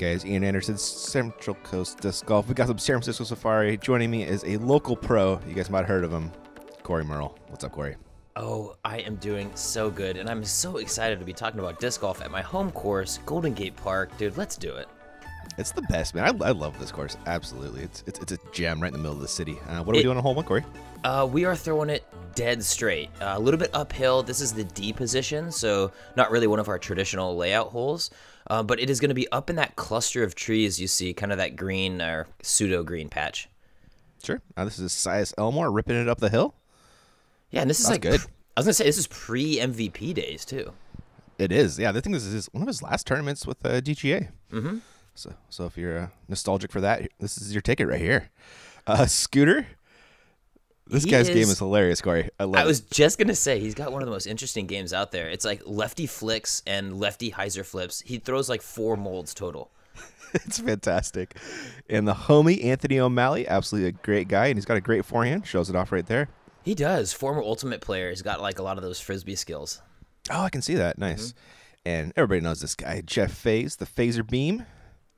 guys? Ian Anderson, Central Coast Disc Golf. We got some San Francisco Safari. Joining me is a local pro. You guys might have heard of him, Corey Merle. What's up, Corey? Oh, I am doing so good, and I'm so excited to be talking about disc golf at my home course, Golden Gate Park. Dude, let's do it. It's the best, man. I love this course. Absolutely. It's a gem right in the middle of the city. What are we doing on hole one, Corey? We are throwing it dead straight. A little bit uphill. This is the D position, so not really one of our traditional layout holes. But it is going to be up in that cluster of trees you see, kind of that green or pseudo-green patch. Sure. This is Faes Elmore ripping it up the hill. Yeah, and this is like good. I was going to say, this is pre-MVP days, too. It is. Yeah, I think this is one of his last tournaments with DGA. Mm-hmm. So if you're nostalgic for that, this is your ticket right here. Scooter. This guy's game is hilarious, Corey. I love it. I was just going to say, he's got one of the most interesting games out there. It's like lefty flicks and lefty hyzer flips. He throws like 4 molds total. It's fantastic. And the homie, Anthony O'Malley, absolutely a great guy, and he's got a great forehand. Shows it off right there. He does. Former Ultimate player. He's got like a lot of those Frisbee skills. Oh, I can see that. Nice. Mm-hmm. And everybody knows this guy, Jeff Faes, the Phaser Beam.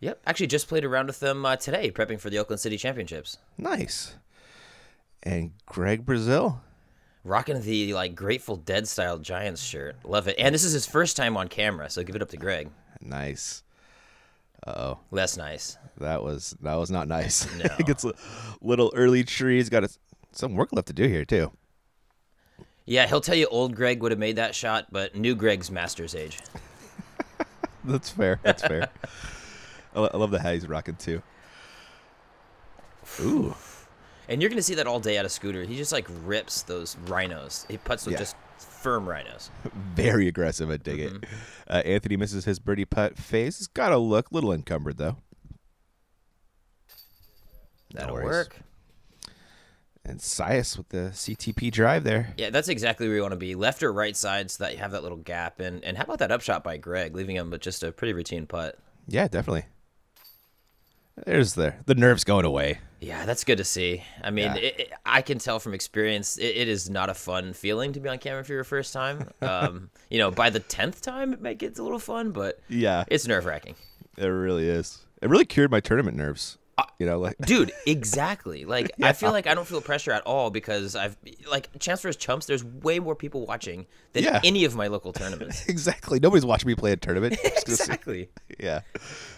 Yep. Actually just played around with them today, prepping for the Oakland City Championships. Nice. And Greg Breazeale. Rocking the like Grateful Dead style Giants shirt. Love it. And this is his first time on camera, so give it up to Greg. Nice. Uh-oh. Less nice. That was not nice. No. It gets a little early trees. Got some work left to do here, too. Yeah, he'll tell you old Greg would have made that shot, but new Greg's master's age. That's fair. That's fair. I love the hat he's rocking, too. Ooh. And you're going to see that all day out of Scooter. He just, like, rips those rhinos. He putts with just firm rhinos. Very aggressive. I dig it. Anthony misses his birdie putt. Faes has got to look a little encumbered, though. That'll work. And Sias with the CTP drive there. Yeah, that's exactly where you want to be. Left or right side so that you have that little gap. And how about that upshot by Greg, leaving him with just a pretty routine putt? Yeah, definitely. There's the nerves going away. Yeah, that's good to see. I mean, I can tell from experience, it is not a fun feeling to be on camera for your first time. You know, by the 10th time, it might get a little fun, but yeah, it's nerve-wracking. It really is. It really cured my tournament nerves. You know, like dude, exactly. Like yeah. I feel like I don't feel pressure at all because I've like Chance vs. Chumps. There's way more people watching than any of my local tournaments. Exactly. Nobody's watching me play a tournament. Exactly. Yeah,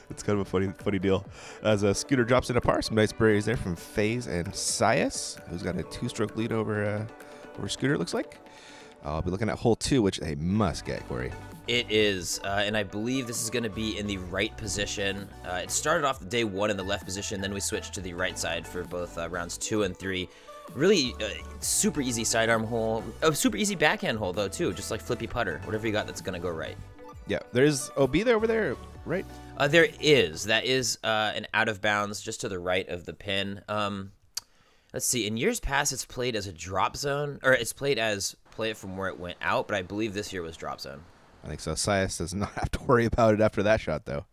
it's kind of a funny deal. As a Scooter drops in a par, some nice birdies there from Faes and Sias, who's got a 2-stroke lead over Scooter. It looks like. I'll be looking at hole 2, which they must get, Corey. It is, and I believe this is going to be in the right position. It started off the day 1 in the left position, then we switched to the right side for both rounds 2 and 3. Really super easy sidearm hole. A super easy backhand hole, though, too. Just like flippy putter. Whatever you got that's going to go right. Yeah. There's OB there over there, right? There is. That is an out of bounds just to the right of the pin. Let's see. In years past, it's played as a drop zone, or it's played as play it from where it went out, but I believe this year was drop zone. I think so. Sias does not have to worry about it after that shot, though.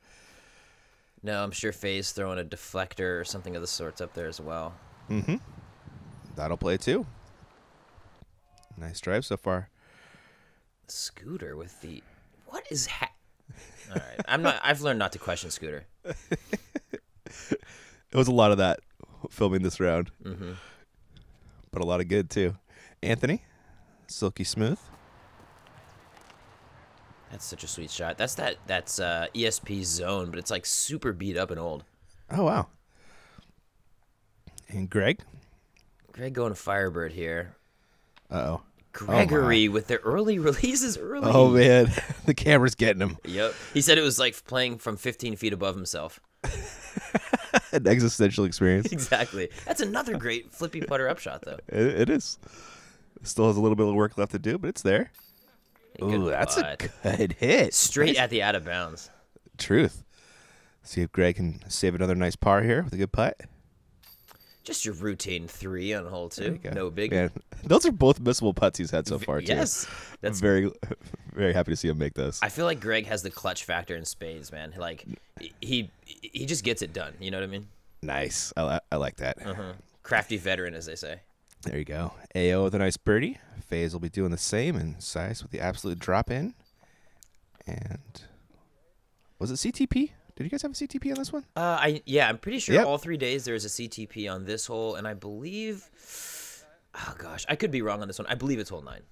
No, I'm sure Faye's throwing a deflector or something of the sorts up there as well. Mm-hmm. That'll play, too. Nice drive so far. Scooter with the... What is... All right. I've learned not to question Scooter. It was a lot of that filming this round. Mm-hmm. But a lot of good, too. Anthony, silky smooth. That's such a sweet shot. That's ESP zone, but it's like super beat up and old. Oh, wow. And Greg going Firebird here. Uh-oh. Gregory with the early releases early. Oh, man. The camera's getting him. Yep. He said it was like playing from 15 feet above himself. An existential experience. Exactly. That's another great flippy putter upshot, though. It is. Still has a little bit of work left to do, but it's there. Ooh, that's a good hit. Straight at the out of bounds. Truth. See if Greg can save another nice par here with a good putt. Just your routine 3 on hole 2. No big. Man, those are both missable putts he's had so far, too. Yes. That's very, very happy to see him make those. I feel like Greg has the clutch factor in spades, man. Like, he just gets it done. You know what I mean? Nice. I like that. Crafty veteran, as they say. There you go. AO with a nice birdie. Faes will be doing the same, and Sias with the absolute drop in. And was it CTP? Did you guys have a CTP on this one? I'm pretty sure Yep. all 3 days there's a CTP on this hole, and I believe, oh gosh, I could be wrong on this one. I believe it's hole 9.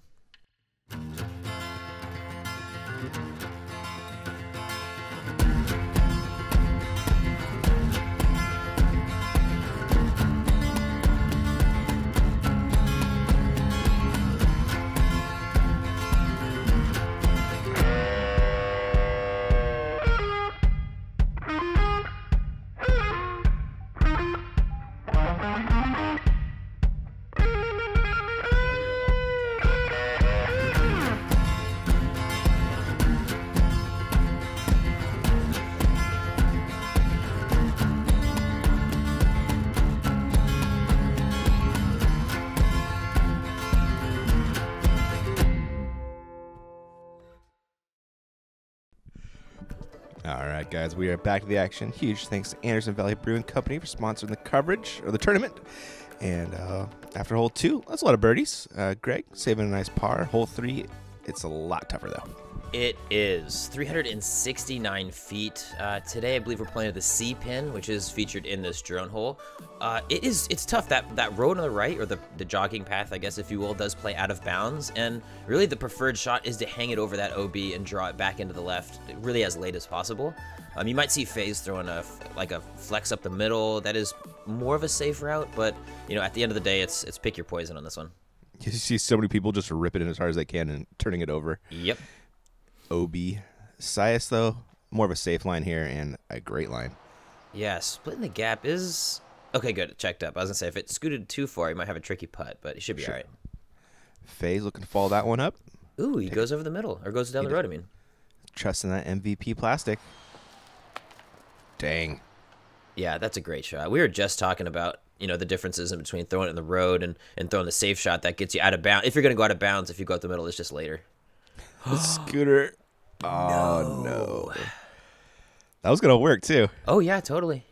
All right, guys, we are back to the action. Huge thanks to Anderson Valley Brewing Company for sponsoring the coverage of the tournament. And after hole 2, that's a lot of birdies. Greg saving a nice par. Hole 3, it's a lot tougher though. It is 369 feet. Today, I believe we're playing at the C pin, which is featured in this drone hole. It's tough. That road on the right, or the jogging path, I guess, if you will, does play out of bounds. And really, the preferred shot is to hang it over that OB and draw it back into the left, really as late as possible. You might see Faes throwing a flex up the middle. That is more of a safe route, but at the end of the day, it's pick your poison on this one. You see so many people just rip it in as hard as they can and turning it over. Yep. OB. Sias, though, more of a safe line here and a great line. Yeah, splitting the gap is... Okay, good. It checked up. I was going to say, if it scooted too far, he might have a tricky putt, but he should be all right. Faes looking to follow that one up. Ooh, he goes over the middle, or goes down the road, I mean. Trusting that MVP plastic. Dang. Yeah, that's a great shot. We were just talking about, the differences in between throwing it in the road and throwing the safe shot that gets you out of bounds. If you're going to go out of bounds, if you go up the middle, it's just later. The scooter. Oh, no. That was going to work, too. Oh, yeah, totally.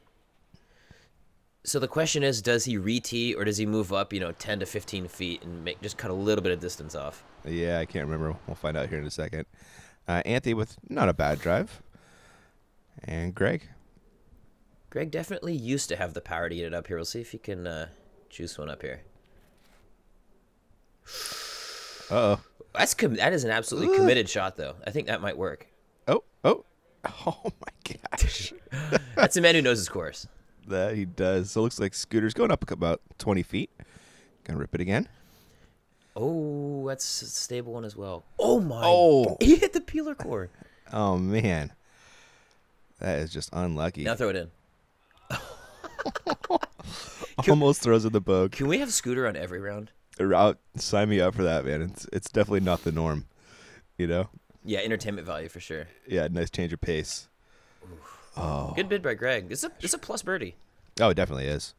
So the question is, does he re-tee or does he move up, 10 to 15 feet and just cut a little bit of distance off? Yeah, I can't remember. We'll find out here in a second. Anthony with not a bad drive. And Greg. Greg definitely used to have the power to get it up here. We'll see if he can juice one up here. Uh-oh. That is an absolutely committed shot, though. I think that might work. Oh my gosh. That's a man who knows his course. That he does. So it looks like Scooter's going up about 20 feet. Gonna rip it again. Oh, that's a stable one as well. Oh, my. Oh. He hit the peeler core. Oh, man. That is just unlucky. Now throw it in. Almost throws in the boat. Can we have Scooter on every round? Sign me up for that, man. It's definitely not the norm, Yeah, entertainment value for sure. Yeah, nice change of pace. Oh, good bid by Greg. It's a plus birdie. Oh, it definitely is.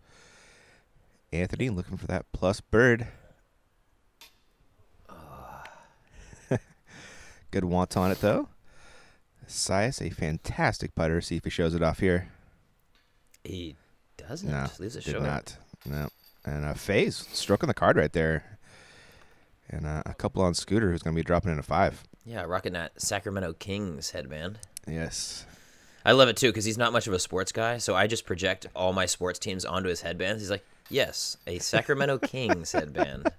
Anthony looking for that plus bird. Good want on it though. Sias, a fantastic putter. See if he shows it off here. He doesn't. No, Leaves it did short. not. No. And Faes stroking the card right there. And a couple on Scooter who's going to be dropping in a 5. Yeah, rocking that Sacramento Kings headband. Yes. I love it, too, because he's not much of a sports guy, so I just project all my sports teams onto his headbands. He's like, yes, a Sacramento Kings headband.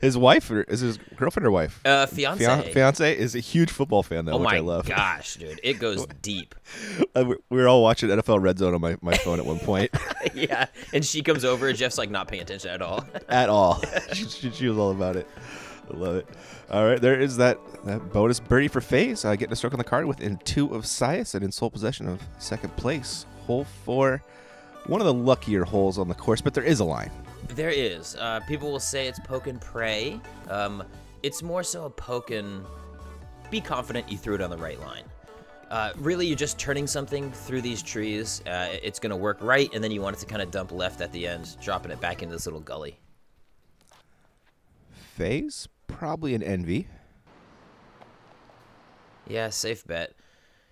His wife, or is his girlfriend or wife? Fiance. Fiance is a huge football fan, though, which I love. Oh, my gosh, dude. It goes deep. We were all watching NFL Red Zone on my phone at one point. Yeah, and she comes over, and Jeff's, not paying attention at all. At all. She was all about it. I love it. All right, there is that bonus birdie for Faes. Getting a stroke on the card within 2 of Sias and in sole possession of second place. Hole 4, one of the luckier holes on the course, but there is a line. There is. People will say it's poke and pray. It's more so a poke and be confident you threw it on the right line. Really, you're just turning something through these trees. It's going to work right, and then you want it to kind of dump left at the end, dropping it back into this little gully. Faes, probably an envy. Yeah, safe bet.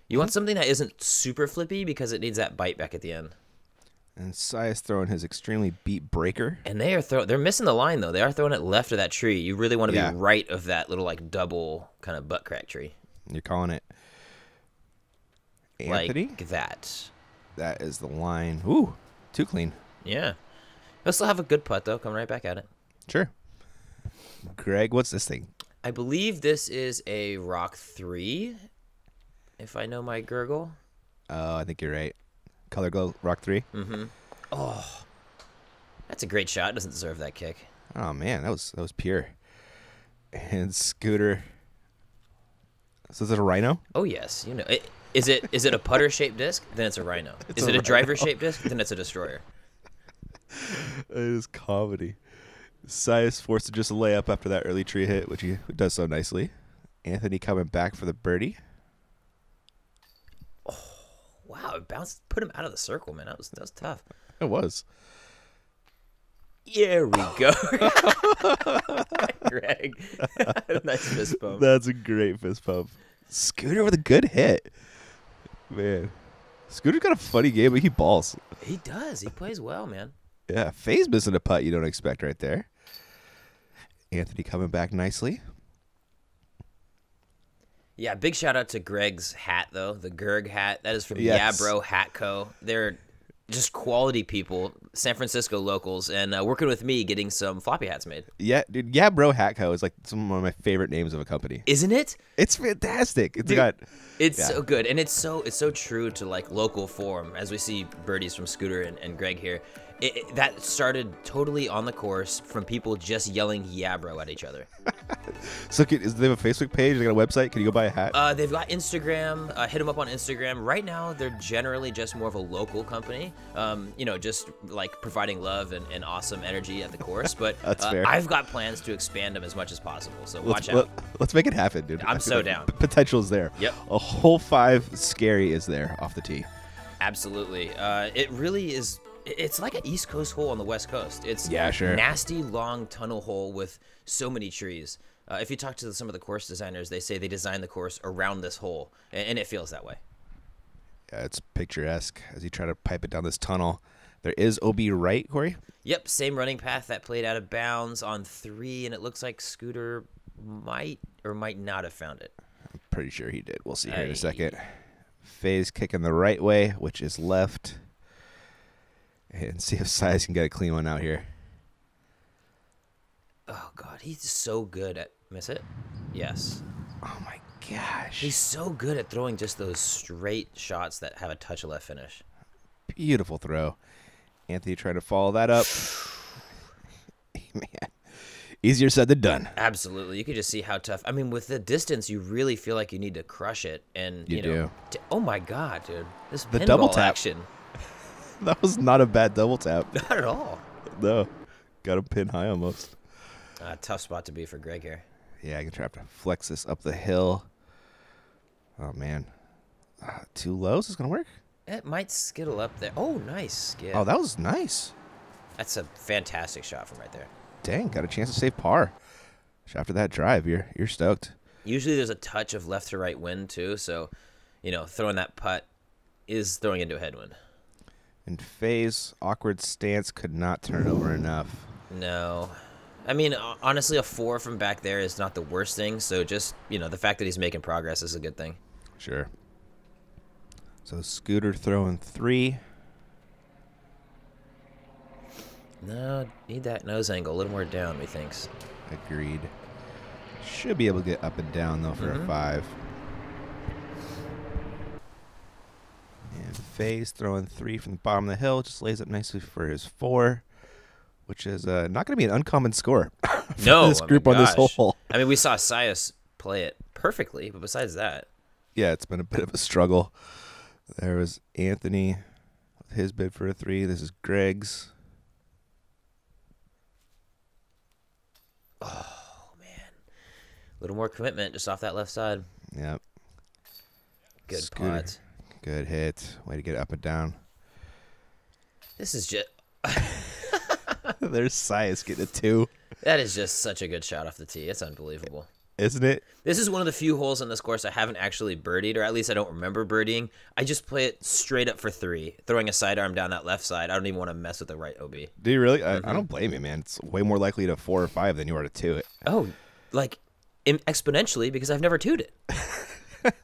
You want something that isn't super flippy because it needs that bite back at the end. And Sias throwing his extremely beat breaker. And they're missing the line, though. They are throwing it left of that tree. You really want to be right of that little, double kind of butt crack tree. You're calling it. Anthony? Like that. That is the line. Ooh, too clean. Yeah. He'll still have a good putt, though. Coming right back at it. Sure. Greg, what's this thing? I believe this is a Rock 3, if I know my gurgle. Oh, I think you're right. Color Glow Rock 3. Mm-hmm. Oh, that's a great shot. Doesn't deserve that kick. Oh man, that was pure. And Scooter. So is it a rhino? Oh yes, you know. Is it a putter-shaped disc? Then it's a rhino. Is it a driver-shaped disc? Then it's a destroyer. It is comedy. Sias forced to just lay up after that early tree hit, which he does so nicely. Anthony coming back for the birdie. Wow, it bounced, put him out of the circle, man. That was tough. It was. Here we go. Greg. Nice fist bump. That's a great fist pump. Scooter with a good hit. Man. Scooter's got a funny game, but he balls. He does. He plays well, man. Yeah, Faes missing a putt you don't expect right there. Anthony coming back nicely. Yeah, big shout out to Greg's hat, though. The Gerg hat. That is from Yes. Yeah Bro Hat Co. They're just quality people, San Francisco locals, and working with me getting some floppy hats made. Yeah, dude. Yeah, Bro Hatco is like one of my favorite names of a company. Isn't it? It's fantastic. It's Dude, got. It's Yeah. so good, and it's so true to like local form. As we see birdies from Scooter and Greg here, that started totally on the course from people just yelling "Yeah, bro" at each other. So, do they have a Facebook page? They got a website? Can you go buy a hat? They've got Instagram. Hit them up on Instagram. Right now, they're generally just more of a local company. Just like providing love and awesome energy at the course. But That's fair. I've got plans to expand them as much as possible. So watch out. Let's make it happen, dude. I'm I feel so like down. Potential is there. Yep. A hole 5 scary is there off the tee. Absolutely. It really is. It's like an East Coast hole on the West Coast. It's sure. Nasty, long tunnel hole with so many trees. If you talk to some of the course designers, they say they designed the course around this hole, and it feels that way. Yeah, it's picturesque as you try to pipe it down this tunnel. There is OB right, Corey? Yep, same running path that played out of bounds on 3, and it looks like Scooter might or might not have found it. I'm pretty sure he did. We'll see here in a second. Faes kicking the right way, which is left. And see if Sias can get a clean one out here. Oh, God, he's so good at... Miss it? Yes. Oh, my gosh. He's so good at throwing just those straight shots that have a touch of left finish. Beautiful throw. Anthony trying to follow that up. Man, easier said than done. Absolutely. You could just see how tough. I mean, with the distance, you really feel like you need to crush it. And, You do. Oh, my God, dude. This The pinball double tap. action. That was not a bad double tap. Not at all. No. Got him pin high almost. Tough spot to be for Greg here. Yeah, I can try to flex this up the hill. Oh, man. Too low? Is this going to work? It might skittle up there. Oh, nice skid. Oh, that was nice. That's a fantastic shot from right there. Dang, got a chance to save par. After that drive, you're stoked. Usually there's a touch of left to right wind, too. So, throwing that putt is throwing into a headwind. And Faes, awkward stance, could not turn over enough. No. I mean, honestly, a 4 from back there is not the worst thing. So just, the fact that he's making progress is a good thing. Sure. So Scooter throwing 3. No, need that nose angle a little more down, methinks. Agreed. Should be able to get up and down, though, for a 5. And Faes throwing 3 from the bottom of the hill. Just lays up nicely for his 4, which is not going to be an uncommon score for this group on this hole. I mean, we saw Sias play it perfectly, but besides that. Yeah, it's been a bit of a struggle. There was Anthony with his bid for a 3. This is Greg's. Oh, man. A little more commitment just off that left side. Yep. Good Scooter. pot. Good hit. Way to get up and down. This is just... There's Sias getting a 2. That is just such a good shot off the tee. It's unbelievable. Isn't it? This is one of the few holes on this course I haven't actually birdied, or at least I don't remember birdieing. I just play it straight up for 3, throwing a sidearm down that left side. I don't even want to mess with the right OB. Do you really? I don't blame you, man. It's way more likely to 4 or 5 than you are to 2 it. Oh, like exponentially because I've never two'd it.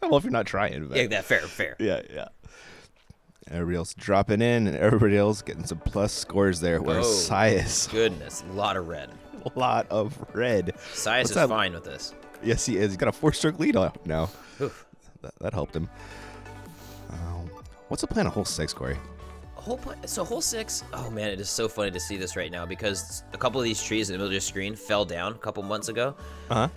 Well, if you're not trying. But... Yeah, that fair. Yeah. Everybody else dropping in, and everybody else getting some plus scores there. Whereas Sias, goodness, a lot of red. A lot of red. Sias is fine with this. Yes, he is. He's got a 4-stroke lead now. That helped him. What's the plan of hole 6, Corey? So hole 6, oh man, it is so funny to see this right now because a couple of these trees in the middle of your screen fell down a couple months ago.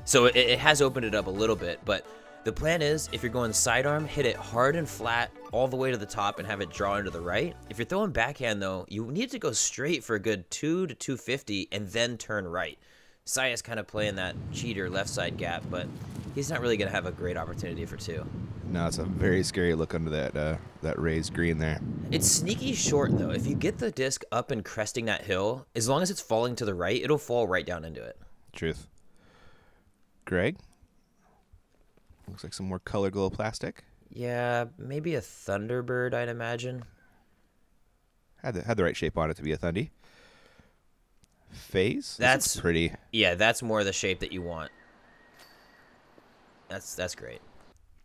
So it has opened it up a little bit, but the plan is if you're going sidearm, hit it hard and flat all the way to the top and have it draw into the right. If you're throwing backhand though, you need to go straight for a good 2 to 250 and then turn right. Sias kind of playing that cheater left side gap, but he's not really going to have a great opportunity for 2. No, it's a very scary look under that raised green there. It's sneaky short, though. If you get the disc up and cresting that hill, as long as it's falling to the right, it'll fall right down into it. Truth. Greg? Looks like some more color glow plastic. Yeah, maybe a Thunderbird, I'd imagine. Had the right shape on it to be a Thundy. Faes? That's pretty. Yeah, that's more the shape that you want. That's great.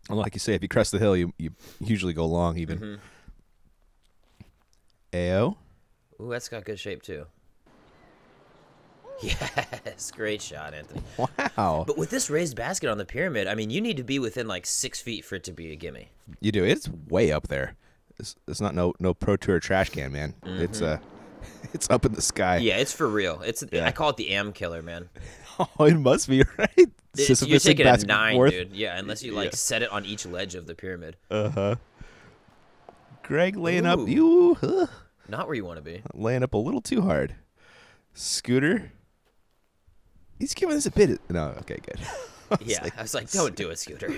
Well, like you say, if you crest the hill, you usually go long even. AO? Ooh, that's got good shape too. Yes, great shot, Anthony. Wow. But with this raised basket on the pyramid, I mean, you need to be within like 6 feet for it to be a gimme. You do. It's way up there. It's not no Pro Tour trash can, man. It's up in the sky. Yeah, it's for real. Yeah. I call it the am killer, man. Oh, it must be, right? You're taking a 9, dude. Yeah, unless you set it on each ledge of the pyramid. Greg laying up you. Not where you want to be. Laying up a little too hard. Scooter. He's giving us a bit. No, okay, good. I was like, don't do it, Scooter.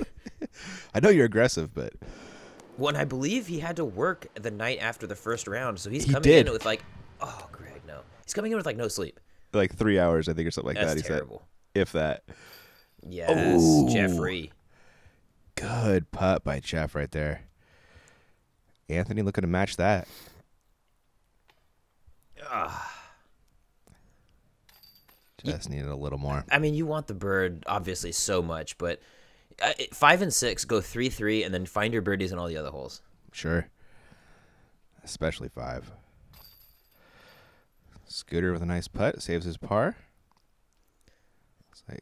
I know you're aggressive, but. Well, and I believe he had to work the night after the first round, so he's coming in with like, oh, Greg, no. He's coming in with like no sleep. Like 3 hours, I think, or something like that. That's terrible. If that. Yes, Jeffrey. Good putt by Jeff right there. Anthony looking to match that. Just needed a little more. I mean, you want the bird, obviously, so much, but 5 and 6, go 3-3, and then find your birdies in all the other holes. Sure. Especially 5. Scooter with a nice putt. Saves his par. Looks like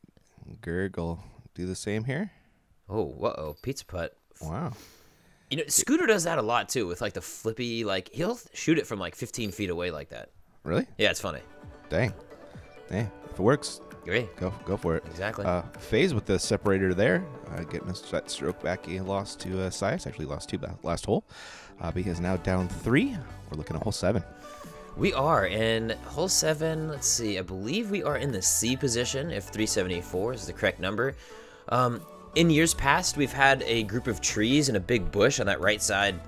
Gerg will do the same here. Oh, whoa, pizza putt. Wow. You know, Scooter does that a lot, too, with, like, the flippy, like, he'll shoot it from, like, 15 feet away like that. Really? Yeah, it's funny. Dang. Hey, if it works, great. Go for it. Exactly. Faes with the separator there, getting that stroke back. He lost to Sias. Actually lost 2 last hole. But he is now down 3. We're looking at hole 7. We are in hole 7. Let's see. I believe we are in the C position, if 374 is the correct number. In years past, we've had a group of trees and a big bush on that right side.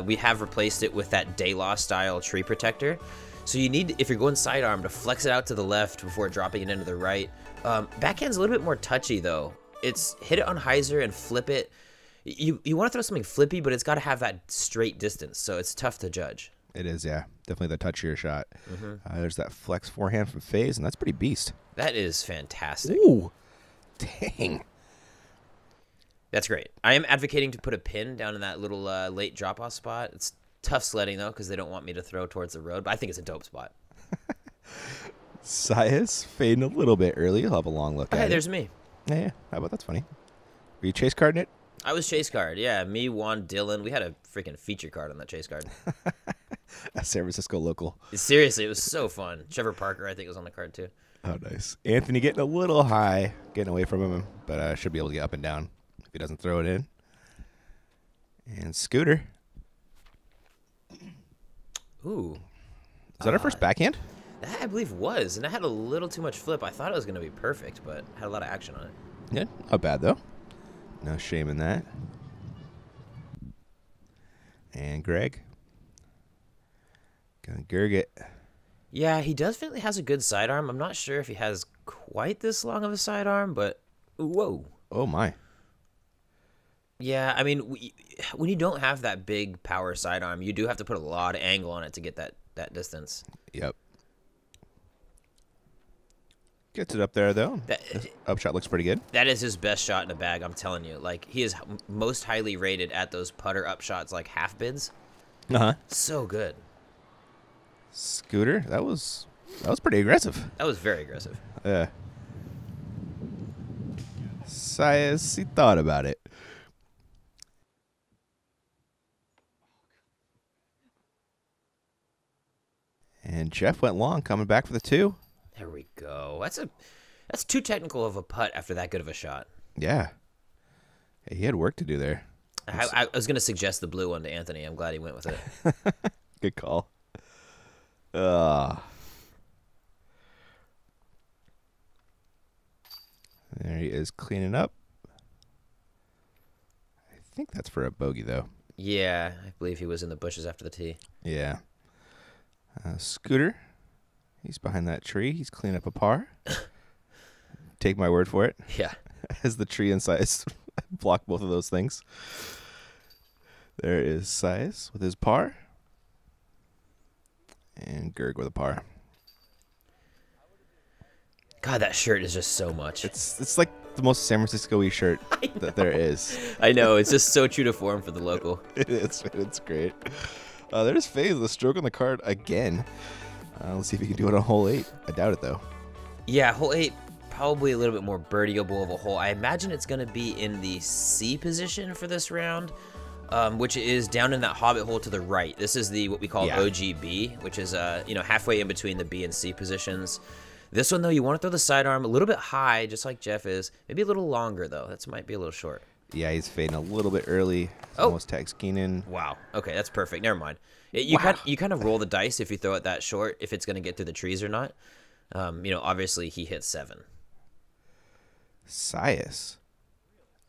We have replaced it with that Daylaw style tree protector. So you need, if you're going sidearm, to flex it out to the left before dropping it into the right. Backhand's a little bit more touchy though. It's hit it on hyzer and flip it. You want to throw something flippy, but it's got to have that straight distance, so it's tough to judge. It is, yeah. Definitely the touchier shot. There's that flex forehand from Faes, and that's pretty beast. That is fantastic. Ooh, dang. That's great. I am advocating to put a pin down in that little late drop-off spot. It's tough sledding, though, because they don't want me to throw towards the road, but I think it's a dope spot. Sias fading a little bit early. He'll have a long look at it. Hey, there's me. Yeah. How about that's funny. Were you chase carding it? I was chase card. Yeah, me, Juan, Dylan. We had a freaking feature card on that chase card. A San Francisco local. Seriously, it was so fun. Trevor Parker, I think, was on the card, too. Oh, nice. Anthony getting a little high, getting away from him, but should be able to get up and down if he doesn't throw it in. And Scooter. Ooh. Is that our first backhand? That, I believe, was. And I had a little too much flip. I thought it was going to be perfect, but had a lot of action on it. Good. Not bad, though. No shame in that. And Greg. Gonna Gerg it. Yeah, he definitely has a good sidearm. I'm not sure if he has quite this long of a sidearm, but whoa. Oh, my. Yeah, I mean, when you don't have that big power sidearm, you do have to put a lot of angle on it to get that distance. Yep. Gets it up there, though. That, This upshot looks pretty good. that is his best shot in a bag, I'm telling you. Like, he is most highly rated at those putter upshots, like half bids. Uh-huh. So good. Scooter, that was pretty aggressive. That was very aggressive. Yeah. Sias, he thought about it. And Jeff went long, coming back for the 2. There we go. That's too technical of a putt after that good of a shot. Yeah. He had work to do there. I was going to suggest the blue one to Anthony. I'm glad he went with it. Good call. There he is cleaning up. I think that's for a bogey, though. Yeah, I believe he was in the bushes after the tee. Yeah. Scooter, he's behind that tree. He's cleaning up a par. Take my word for it. Yeah. As the tree and Sias block both of those things. There is Sias with his par. And Gerg with a par. God, that shirt is just so much. It's like the most San Francisco-y shirt that there is. I know. It's just so true to form for the local. It is. It's great. There's Faes, the stroke on the card again. Let's see if he can do it on hole 8. I doubt it, though. Yeah, hole 8, probably a little bit more birdieable of a hole. I imagine it's going to be in the C position for this round, which is down in that hobbit hole to the right. This is the what we call OGB, which is halfway in between the B and C positions. This one, though, you want to throw the sidearm a little bit high, just like Jeff is. Maybe a little longer, though. That might be a little short. Yeah, he's fading a little bit early. Almost tags Keenan. Wow. Okay, that's perfect. Never mind. You kind of roll the dice if you throw it that short, if it's going to get through the trees or not. Obviously he hit 7. Sias.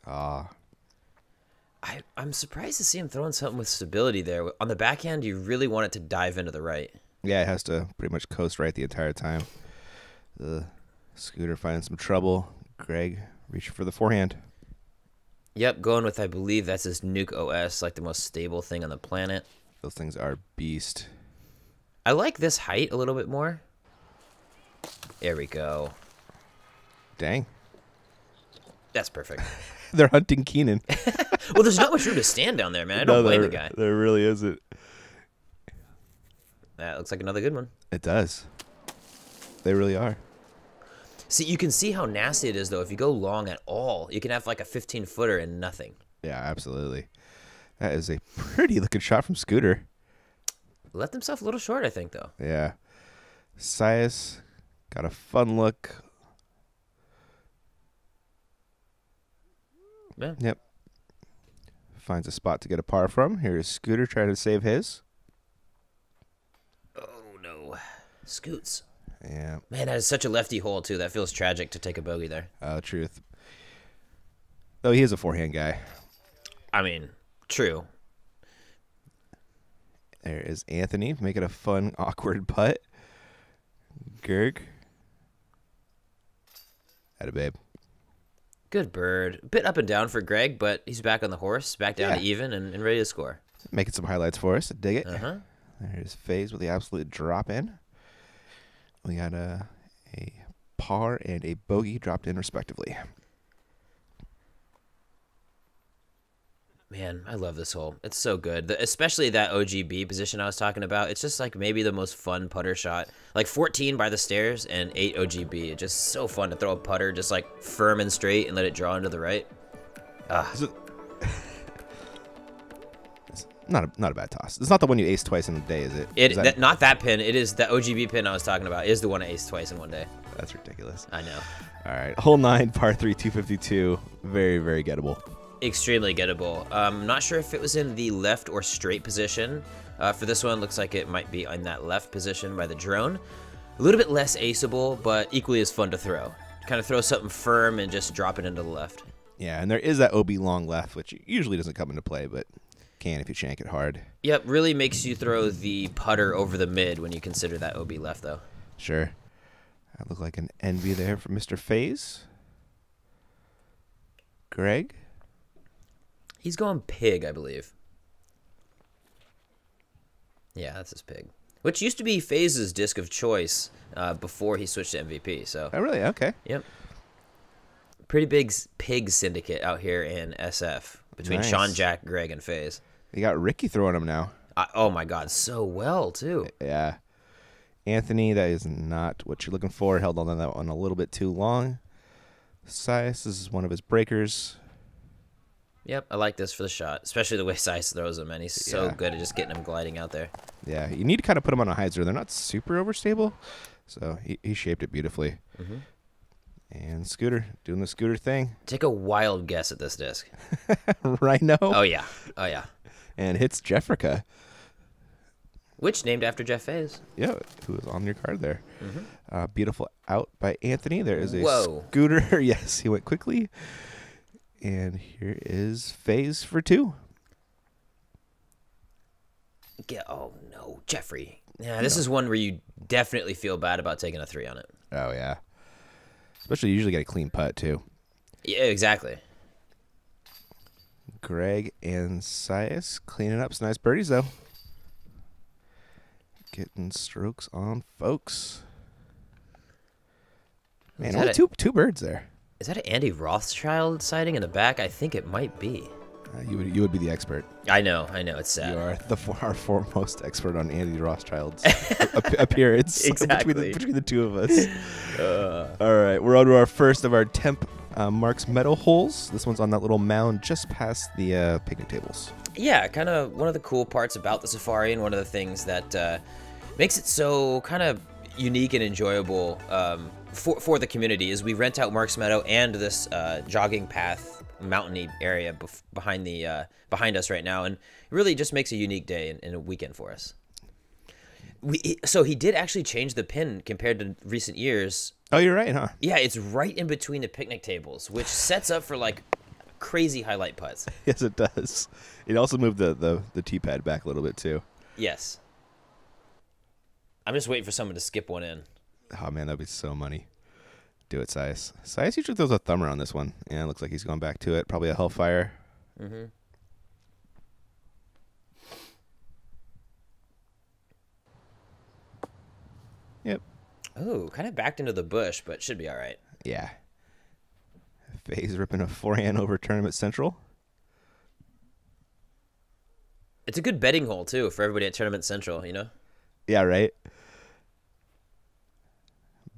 I'm surprised to see him throwing something with stability there. On the backhand, you really want it to dive into the right. Yeah, it has to pretty much coast right the entire time. The Scooter finding some trouble. Greg reaching for the forehand. Yep, going with, I believe that's his Nuke OS, like the most stable thing on the planet. Those things are beast. I like this height a little bit more. There we go. Dang. That's perfect. They're hunting Keenan. Well, there's not much room to stand down there, man. I don't blame the guy. There really isn't. That looks like another good one. It does. They really are. See, you can see how nasty it is, though. If you go long at all, you can have like a 15-footer and nothing. Yeah, absolutely. That is a pretty looking shot from Scooter. Left himself a little short, I think, though. Yeah. Sias got a fun look. Yeah. Yep. Finds a spot to get a par from. Here's Scooter trying to save his. Oh, no. Scoots. Yeah. Man, that is such a lefty hole, too. That feels tragic to take a bogey there. Oh, truth. Though he is a forehand guy. I mean, true. There is Anthony making a fun, awkward putt. Gerg. Atta babe. Good bird. A bit up and down for Greg, but he's back on the horse, back down to even, and ready to score. Making some highlights for us. Dig it. Uh-huh. There's Faes with the absolute drop in. We got a par and a bogey dropped in respectively. Man, I love this hole. It's so good. Especially that OGB position I was talking about. It's just like maybe the most fun putter shot. Like 14 by the stairs and 8 OGB. It's just so fun to throw a putter just like firm and straight and let it draw into the right. It's not a bad toss. It's not the one you ace twice in a day, is it? Not that pin. It is the OGB pin I was talking about. Is the one I aced twice in one day. That's ridiculous. I know. All right. Hole 9, par 3, 252. Very, very gettable. Extremely gettable. Not sure if it was in the left or straight position. For this one, looks like it might be in that left position by the drone. A little bit less aceable, but equally as fun to throw. Kind of throw something firm and just drop it into the left. Yeah, and there is that OB long left, which usually doesn't come into play, but can if you shank it hard. Yep, really makes you throw the putter over the mid when you consider that OB left, though. Sure. That looked like an envy there for Mr. Faes. Greg? He's going pig, I believe. Yeah, that's his pig. Which used to be Faes' disc of choice before he switched to MVP. So. Oh, really? Okay. Yep. Pretty big pig syndicate out here in SF between Nice. Sean, Jack, Greg, and Faes. You got Ricky throwing them now. Oh my God, so well too. Yeah. Anthony, that is not what you're looking for. Held on to that one a little bit too long. Sias, this is one of his breakers. Yep, I like this for the shot, especially the way Sias throws him, man. He's so Yeah. good at just getting him gliding out there. Yeah, you need to kind of put them on a hyzer. They're not super overstable, so he shaped it beautifully. Mm-hmm. And Scooter, doing the Scooter thing. Take a wild guess at this disc. Rhino. Oh yeah, oh yeah. And hits Jeffrica. Which named after Jeff Faes. Yeah, who is on your card there. Mm-hmm. Beautiful out by Anthony. There is a Whoa. Scooter. Yes, he went quickly. And here is Faes for 2. Oh no, Jeffrey. Yeah, this is one where you definitely feel bad about taking a 3 on it. Oh, yeah. Especially you usually get a clean putt, too. Yeah, exactly. Greg and Sias cleaning up some nice birdies, though. Getting strokes on folks. Man, only two birds there. Is that an Andy Rothschild sighting in the back? I think it might be. You would be the expert. I know, it's sad. You are our foremost expert on Andy Rothschild's appearance. Exactly. between the two of us. All right, we're on to our first of our temp Marks Meadow holes. This one's on that little mound just past the picnic tables. Yeah, kind of one of the cool parts about the safari, and one of the things that makes it so kind of unique and enjoyable for the community is we rent out Marks Meadow and this jogging path mountainy area behind us right now, and it really just makes a unique day and a weekend for us. So he did actually change the pin compared to recent years. Oh, you're right, huh? Yeah, it's right in between the picnic tables, which sets up for like crazy highlight putts. Yes, it does. It also moved the tee pad back a little bit too. Yes. I'm just waiting for someone to skip one in. Oh man, that'd be so money. Do it, Sias. Sias usually throws a thumber on this one. Yeah, it looks like he's going back to it. Probably a Hellfire. Mm-hmm. Yep. Oh, kind of backed into the bush, but should be all right. Yeah. Faes ripping a forehand over Tournament Central. It's a good betting hole, too, for everybody at Tournament Central, you know? Yeah, right?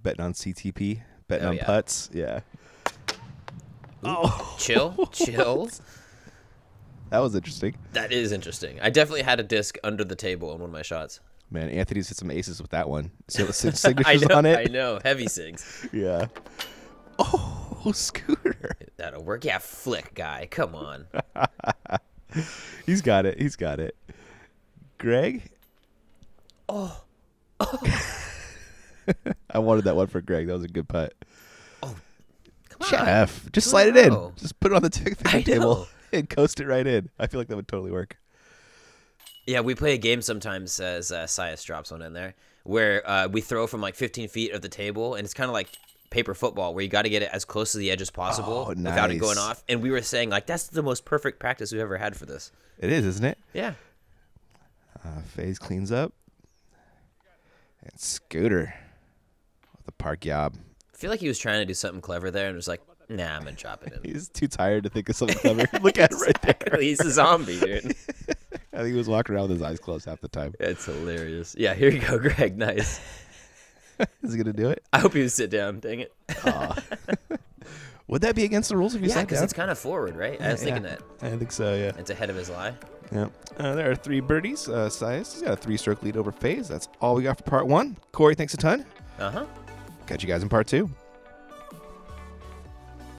Betting on CTP. Betting on putts. Yeah. Oh. Chill. That was interesting. That is interesting. I definitely had a disc under the table on one of my shots. Man, Anthony's hit some aces with that one. See the signatures on it? I know. Heavy sigs. Yeah. Oh, Scooter. That'll work. Yeah, flick guy. Come on. He's got it. Greg? Oh. I wanted that one for Greg. That was a good putt. Oh, come on. Jeff, just slide it in. Just put it on the picnic table and coast it right in. I feel like that would totally work. Yeah, we play a game sometimes as Sias drops one in there where we throw from like 15 feet of the table, and it's kind of like paper football where you got to get it as close to the edge as possible without it going off. And we were saying like that's the most perfect practice we've ever had for this. It is, isn't it? Yeah. Faes cleans up. And Scooter with the park yob. I feel like he was trying to do something clever there and was like, nah, I'm going to drop it in. He's too tired to think of something clever. Look at it right there. He's a zombie, dude. I think he was walking around with his eyes closed half the time. It's hilarious. Yeah, here you go, Greg. Nice. Is he going to do it? I hope he would sit down. Dang it. Would that be against the rules if you sat down? Yeah, because it's kind of forward, right? I was thinking that. I think so, yeah. It's ahead of his lie. Yeah. There are 3 birdies. Sias has got a 3-stroke lead over Faes. That's all we got for part 1. Corey, thanks a ton. Uh-huh. Catch you guys in part 2.